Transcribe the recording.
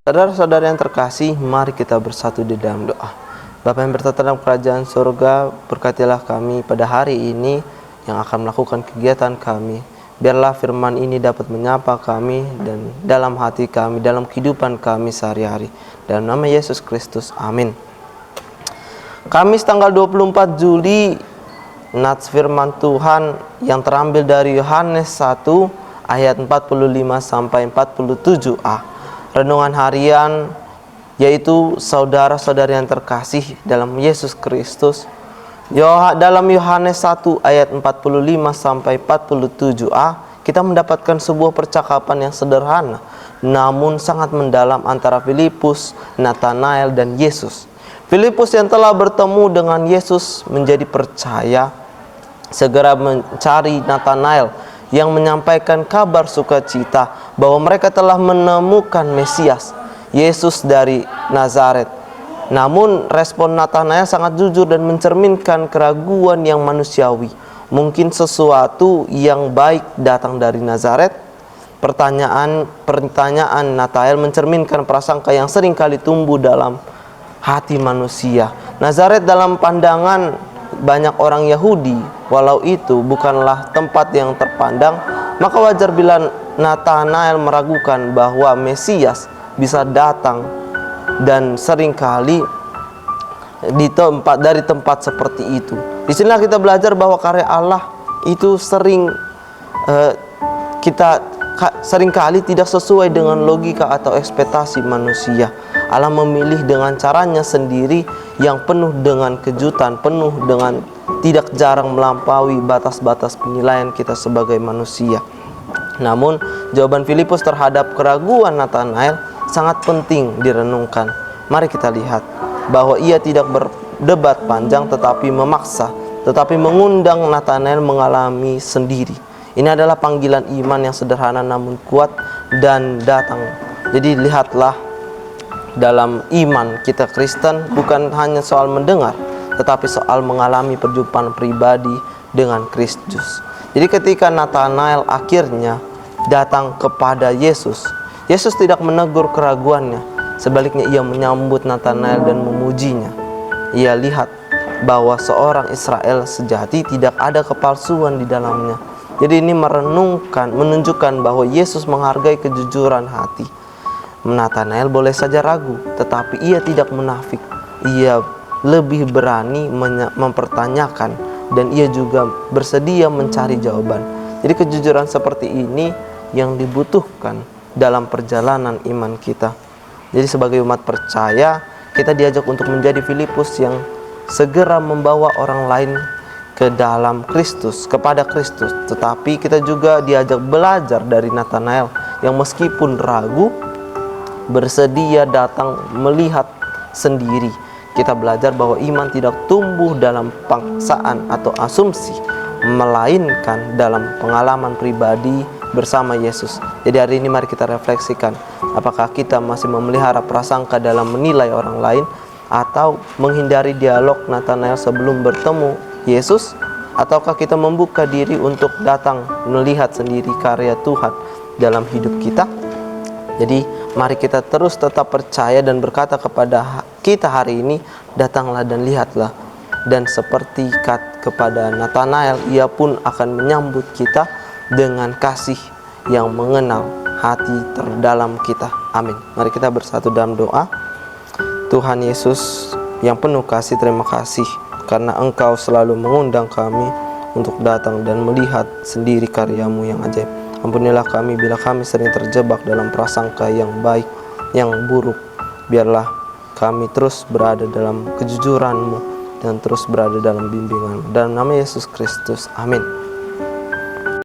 Saudara-saudara yang terkasih, mari kita bersatu di dalam doa. Bapa yang bertata dalam kerajaan surga, berkatilah kami pada hari ini yang akan melakukan kegiatan kami. Biarlah firman ini dapat menyapa kami dan dalam hati kami, dalam kehidupan kami sehari-hari. Dalam nama Yesus Kristus, amin. Kamis tanggal 24 Juli, nats firman Tuhan yang terambil dari Yohanes 1 ayat 45 sampai 47a. Renungan harian yaitu saudara-saudari yang terkasih dalam Yesus Kristus. Dalam Yohanes 1 ayat 45 sampai 47a, kita mendapatkan sebuah percakapan yang sederhana namun sangat mendalam antara Filipus, Natanael dan Yesus. Filipus yang telah bertemu dengan Yesus menjadi percaya, segera mencari Natanael yang menyampaikan kabar sukacita bahwa mereka telah menemukan Mesias, Yesus dari Nazaret. Namun respon Natanael sangat jujur dan mencerminkan keraguan yang manusiawi. Mungkin sesuatu yang baik datang dari Nazaret? Pertanyaan Natanael mencerminkan prasangka yang sering kali tumbuh dalam hati manusia. Nazaret dalam pandangan banyak orang Yahudi, walau itu bukanlah tempat yang terpandang, maka wajar bila Natanael meragukan bahwa Mesias bisa datang, dan seringkali dari tempat seperti itu. Di sinilah kita belajar bahwa karya Allah itu seringkali tidak sesuai dengan logika atau ekspektasi manusia. Allah memilih dengan caranya sendiri yang penuh dengan kejutan, penuh dengan tidak jarang melampaui batas-batas penilaian kita sebagai manusia. Namun jawaban Filipus terhadap keraguan Natanael sangat penting direnungkan. Mari kita lihat bahwa ia tidak berdebat panjang tetapi mengundang Natanael mengalami sendiri. Ini adalah panggilan iman yang sederhana namun kuat dan datang. Jadi lihatlah, dalam iman kita Kristen bukan hanya soal mendengar, tetapi soal mengalami perjumpaan pribadi dengan Kristus. Jadi ketika Natanael akhirnya datang kepada Yesus, Yesus tidak menegur keraguannya. Sebaliknya ia menyambut Natanael dan memujinya. Ia lihat bahwa seorang Israel sejati tidak ada kepalsuan di dalamnya. Jadi ini menunjukkan bahwa Yesus menghargai kejujuran hati. Natanael boleh saja ragu, tetapi ia tidak munafik. Ia lebih berani mempertanyakan dan ia juga bersedia mencari jawaban. Jadi kejujuran seperti ini yang dibutuhkan dalam perjalanan iman kita. Jadi sebagai umat percaya, kita diajak untuk menjadi Filipus yang segera membawa orang lain ke dalam Kristus, kepada Kristus. Tetapi kita juga diajak belajar dari Natanael yang meskipun ragu, bersedia datang melihat sendiri. Kita belajar bahwa iman tidak tumbuh dalam paksaan atau asumsi, melainkan dalam pengalaman pribadi bersama Yesus. Jadi hari ini mari kita refleksikan, apakah kita masih memelihara prasangka dalam menilai orang lain, atau menghindari dialog Natanael sebelum bertemu Yesus, ataukah kita membuka diri untuk datang melihat sendiri karya Tuhan dalam hidup kita. Jadi mari kita terus tetap percaya dan berkata kepada kita hari ini, datanglah dan lihatlah. Dan seperti kepada Natanael, ia pun akan menyambut kita dengan kasih yang mengenal hati terdalam kita. Amin. Mari kita bersatu dalam doa. Tuhan Yesus yang penuh kasih, terima kasih karena Engkau selalu mengundang kami untuk datang dan melihat sendiri karya-Mu yang ajaib. Ampunilah kami bila kami sering terjebak dalam prasangka yang baik, yang buruk. Biarlah kami terus berada dalam kejujuran-Mu dan terus berada dalam bimbingan-Mu. Dalam nama Yesus Kristus, amin.